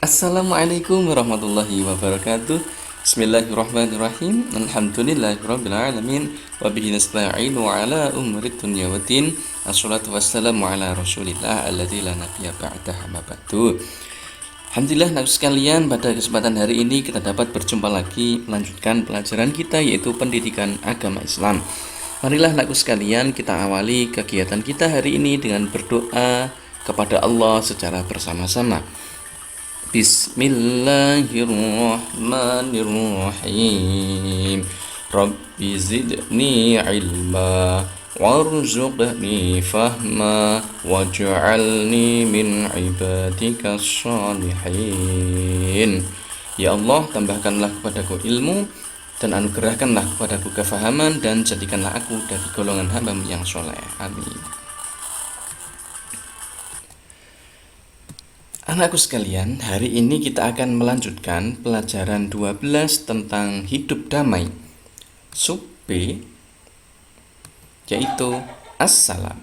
Assalamualaikum warahmatullahi wabarakatuh. Bismillahirrahmanirrahim. Alhamdulillahirabbil alamin wa bihi nasta'inu ala umurid dunya waddin. Assalatu wassalamu ala Rasulillah alladzi la nabiyya ba'dahu amma ba'du. Alhamdulillah nakes sekalian, pada kesempatan hari ini kita dapat berjumpa lagi melanjutkan pelajaran kita yaitu pendidikan agama Islam. Marilah nakes sekalian kita awali kegiatan kita hari ini dengan berdoa kepada Allah secara bersama-sama. Bismillahirrahmanirrahim. Rabbi zidni ilma warzuqni fahma waj'alni min ibadika shalihin. Ya Allah, tambahkanlah kepadaku ilmu dan anugerahkanlah kepadaku kefahaman dan jadikanlah aku dari golongan hamba yang soleh. Amin. Anakku sekalian, hari ini kita akan melanjutkan pelajaran 12 tentang hidup damai sub B, yaitu Assalam.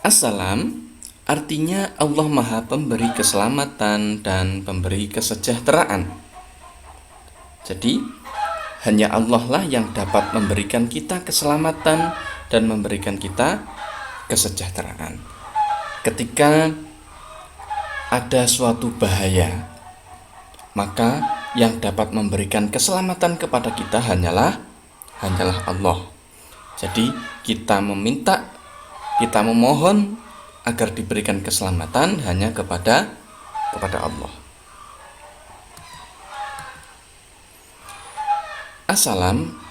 Assalam artinya Allah Maha Pemberi keselamatan dan pemberi kesejahteraan. Jadi hanya Allah lah yang dapat memberikan kita keselamatan dan memberikan kita kesejahteraan. Ketika ada suatu bahaya, maka yang dapat memberikan keselamatan kepada kita hanyalah Allah. Jadi kita memohon agar diberikan keselamatan hanya kepada Allah. Assalam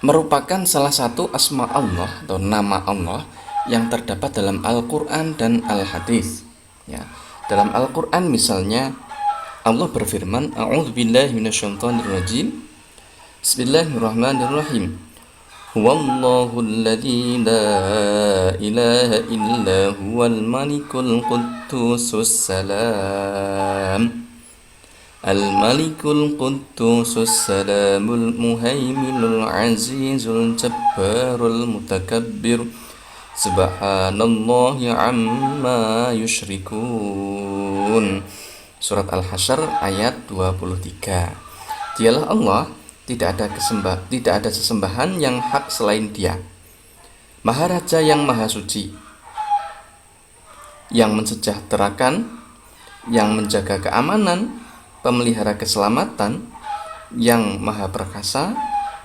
merupakan salah satu asma Allah atau nama Allah yang terdapat dalam Al-Quran dan Al-Hadis. Ya, dalam Al-Quran misalnya Allah berfirman, A'udzubillahi minasyaitonirrajim. Bismillahirrahmanirrahim. Huwallahu alladzi la ilaha illa huwal malikul quddusus salam. Al-Malikul Quddusus Salamul Muhaiminul Azizul Jabbarul Mutakabbir. Subhanallahi amma yusyrikun. Surat Al-Hasyr ayat 23. Dialah Allah, tidak ada sesembahan yang hak selain Dia. Maharaja yang maha suci, yang mensejahterakan, yang menjaga keamanan, pemelihara keselamatan, yang maha perkasa,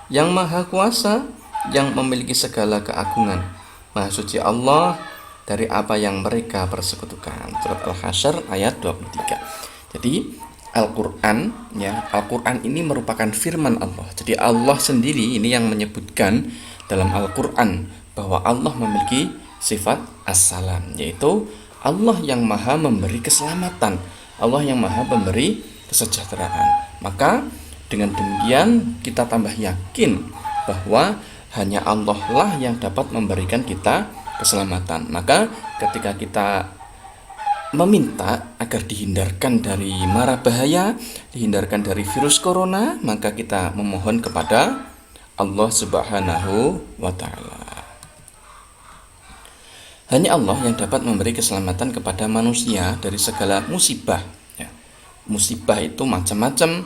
yang maha kuasa, yang memiliki segala keagungan. Maha suci Allah dari apa yang mereka persekutukan. Surat Al-Hasyr ayat 23. Jadi Al-Quran ini merupakan firman Allah. Jadi Allah sendiri ini yang menyebutkan dalam Al-Quran bahwa Allah memiliki sifat As-Salam, yaitu Allah yang maha memberi keselamatan, Allah yang maha memberi kesejahteraan. Maka dengan demikian kita tambah yakin bahwa hanya Allah lah yang dapat memberikan kita keselamatan. Maka ketika kita meminta agar dihindarkan dari mara bahaya, dihindarkan dari virus corona, maka kita memohon kepada Allah Subhanahu wa ta'ala. Hanya Allah yang dapat memberi keselamatan kepada manusia dari segala musibah. Musibah itu macam-macam,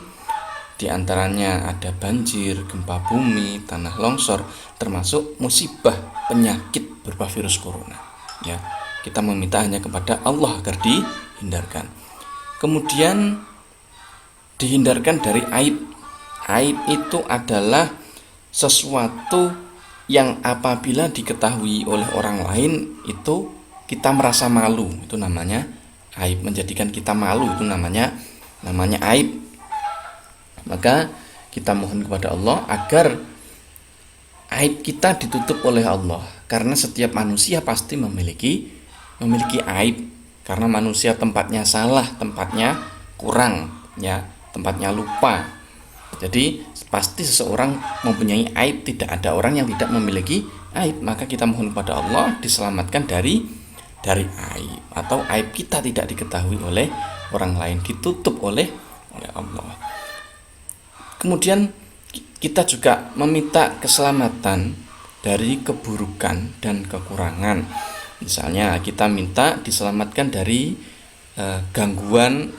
di antaranya ada banjir, gempa bumi, tanah longsor, termasuk musibah penyakit berupa virus corona. Ya, kita meminta hanya kepada Allah agar dihindarkan. Kemudian dihindarkan dari aib. Aib itu adalah sesuatu yang apabila diketahui oleh orang lain itu kita merasa malu, itu namanya aib. Menjadikan kita malu itu namanya aib. Maka kita mohon kepada Allah agar aib kita ditutup oleh Allah, karena setiap manusia pasti memiliki aib, karena manusia tempatnya salah, tempatnya kurang, ya, tempatnya lupa. Jadi pasti seseorang mempunyai aib, tidak ada orang yang tidak memiliki aib. Maka kita mohon kepada Allah diselamatkan dari aib, atau aib kita tidak diketahui oleh orang lain, ditutup oleh Allah. Kemudian kita juga meminta keselamatan dari keburukan dan kekurangan. Misalnya kita minta diselamatkan dari gangguan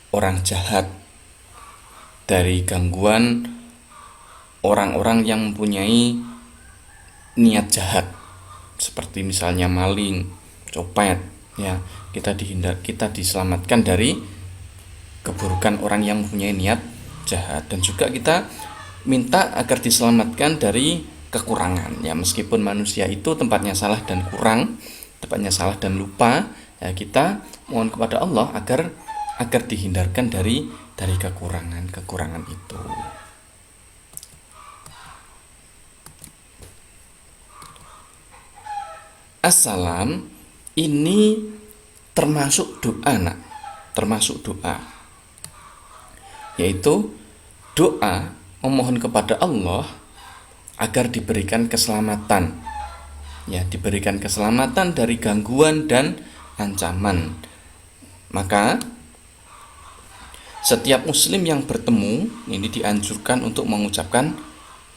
orang jahat, dari gangguan orang-orang yang mempunyai niat jahat, seperti misalnya maling, copet, ya. Kita diselamatkan dari keburukan orang yang mempunyai niat jahat, dan juga kita minta agar diselamatkan dari kekurangan, ya. Meskipun manusia itu tempatnya salah dan kurang, tempatnya salah dan lupa, ya, kita mohon kepada Allah agar dihindarkan dari kekurangan itu. Assalam ini termasuk doa, nak, termasuk doa, yaitu doa memohon kepada Allah agar diberikan keselamatan, ya, diberikan keselamatan dari gangguan dan ancaman. Maka setiap muslim yang bertemu ini dianjurkan untuk mengucapkan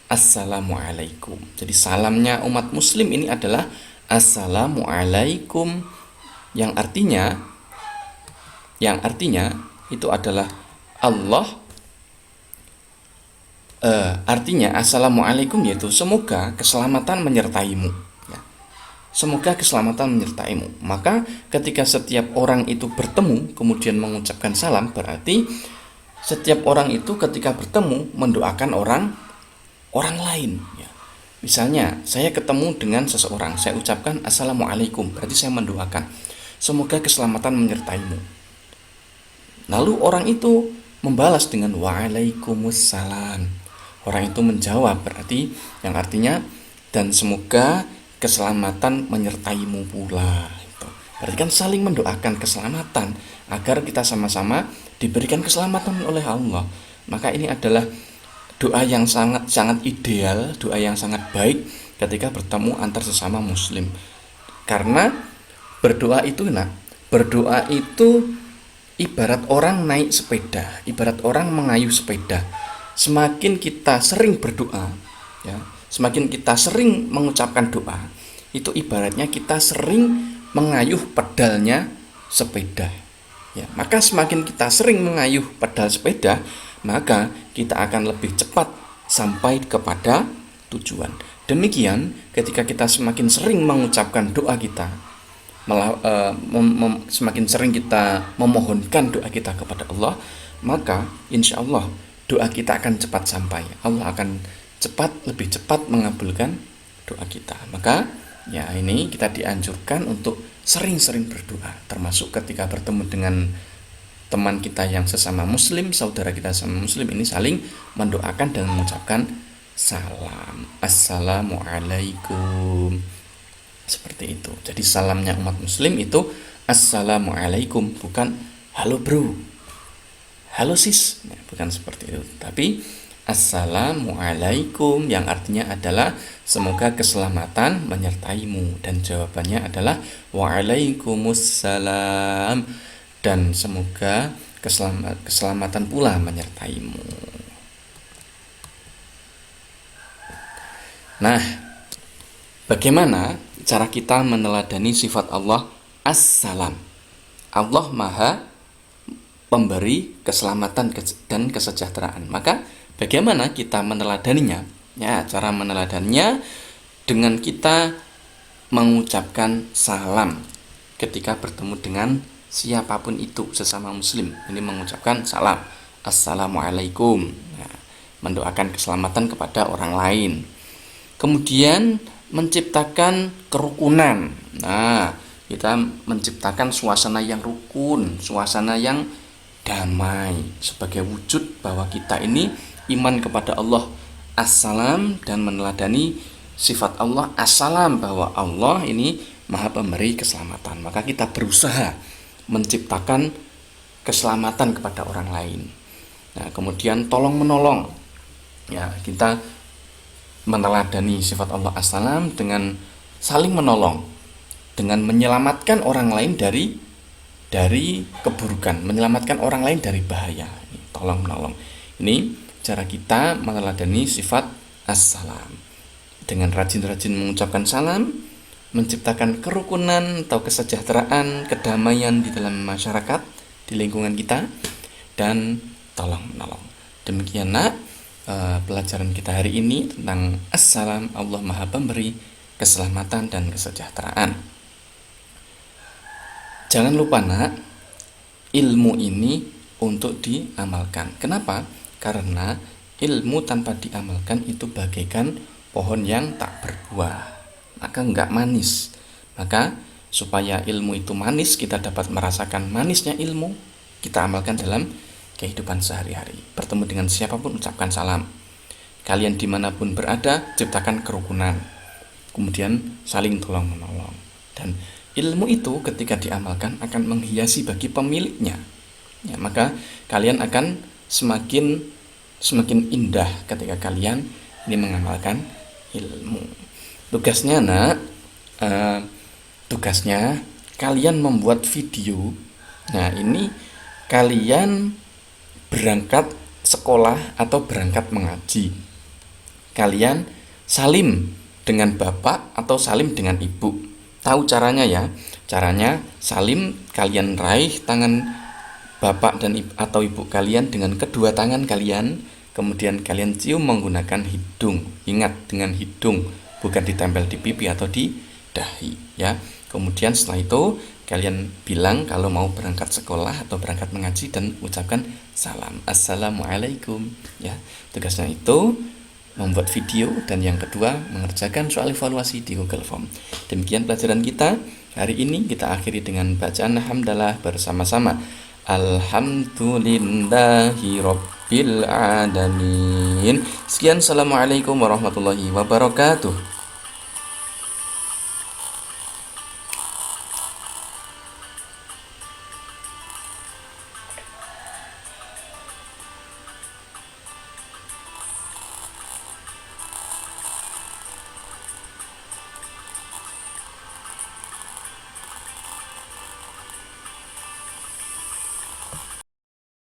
assalamualaikum. Jadi salamnya umat muslim ini adalah assalamualaikum, yang artinya itu adalah Allah, artinya assalamualaikum yaitu semoga keselamatan menyertaimu, ya. Semoga keselamatan menyertaimu. Maka ketika setiap orang itu bertemu kemudian mengucapkan salam, berarti setiap orang itu ketika bertemu mendoakan orang lain, ya. Misalnya saya ketemu dengan seseorang, saya ucapkan assalamualaikum, berarti saya mendoakan semoga keselamatan menyertaimu. Lalu orang itu membalas dengan waalaikumsalam. Orang itu menjawab, berarti yang artinya dan semoga keselamatan menyertaimu pula. Berarti kan saling mendoakan keselamatan agar kita sama-sama diberikan keselamatan oleh Allah. Maka ini adalah doa yang sangat ideal, doa yang sangat baik ketika bertemu antar sesama muslim. Karena berdoa itu ibarat orang naik sepeda, ibarat orang mengayuh sepeda. Semakin kita sering berdoa, ya, semakin kita sering mengucapkan doa, itu ibaratnya kita sering mengayuh pedalnya sepeda, ya. Maka semakin kita sering mengayuh pedal sepeda, maka kita akan lebih cepat sampai kepada tujuan. Demikian ketika kita semakin sering mengucapkan doa kita, semakin sering kita memohonkan doa kita kepada Allah, maka insya Allah doa kita akan cepat sampai. Allah akan lebih cepat mengabulkan doa kita. Maka ya, ini kita dianjurkan untuk sering-sering berdoa, termasuk ketika bertemu dengan teman kita yang sesama muslim, saudara kita sesama muslim, ini saling mendoakan dan mengucapkan salam, assalamualaikum, seperti itu. Jadi salamnya umat muslim itu assalamualaikum, bukan halo bro, halo sis, nah, bukan seperti itu, tapi assalamualaikum yang artinya adalah semoga keselamatan menyertaimu, dan jawabannya adalah waalaikumsalam, dan semoga keselamatan pula menyertaimu. Nah, bagaimana cara kita meneladani sifat Allah As-Salam? Allah Maha Pemberi keselamatan dan kesejahteraan. Maka bagaimana kita meneladaninya? Ya, cara meneladaninya dengan kita mengucapkan salam ketika bertemu dengan siapapun itu sesama muslim. Ini mengucapkan salam, assalamualaikum, nah, mendoakan keselamatan kepada orang lain. Kemudian menciptakan kerukunan. Nah, kita menciptakan suasana yang rukun, suasana yang damai, sebagai wujud bahwa kita ini iman kepada Allah As-Salam dan meneladani sifat Allah As-Salam, bahwa Allah ini Maha Pemberi keselamatan. Maka kita berusaha menciptakan keselamatan kepada orang lain. Nah, kemudian tolong menolong. Ya, kita meneladani sifat Allah As-Salam dengan saling menolong, dengan menyelamatkan orang lain dari keburukan, menyelamatkan orang lain dari bahaya. Tolong menolong. Ini cara kita meneladani sifat As-Salam. Dengan rajin-rajin mengucapkan salam, menciptakan kerukunan atau kesejahteraan, kedamaian di dalam masyarakat, di lingkungan kita, dan tolong menolong. Demikian nak pelajaran kita hari ini tentang Assalam, Allah Maha Pemberi keselamatan dan kesejahteraan. Jangan lupa nak, ilmu ini untuk diamalkan. Kenapa? Karena ilmu tanpa diamalkan itu bagaikan pohon yang tak berbuah, maka enggak manis. Maka supaya ilmu itu manis, kita dapat merasakan manisnya ilmu, kita amalkan dalam kehidupan sehari-hari. Bertemu dengan siapapun ucapkan salam. Kalian dimanapun berada, ciptakan kerukunan. Kemudian saling tolong menolong. Dan ilmu itu ketika diamalkan akan menghiasi bagi pemiliknya. Ya, maka kalian akan semakin indah ketika kalian ini mengamalkan ilmu. Tugasnya nak, tugasnya kalian membuat video. Nah ini kalian berangkat sekolah atau berangkat mengaji, kalian salim dengan bapak atau salim dengan ibu. Tahu caranya ya? Caranya salim, kalian raih tangan bapak dan atau ibu kalian dengan kedua tangan kalian, kemudian kalian cium menggunakan hidung. Ingat, dengan hidung, bukan ditempel di pipi atau di dahi ya. Kemudian setelah itu kalian bilang kalau mau berangkat sekolah atau berangkat mengaji dan ucapkan salam, assalamualaikum ya. Tugasnya itu membuat video, dan yang kedua mengerjakan soal evaluasi di Google Form. Demikian pelajaran kita hari ini. Kita akhiri dengan bacaan hamdalah bersama-sama. Alhamdulillahi Rabbil Alamin. Sekian, assalamualaikum warahmatullahi wabarakatuh.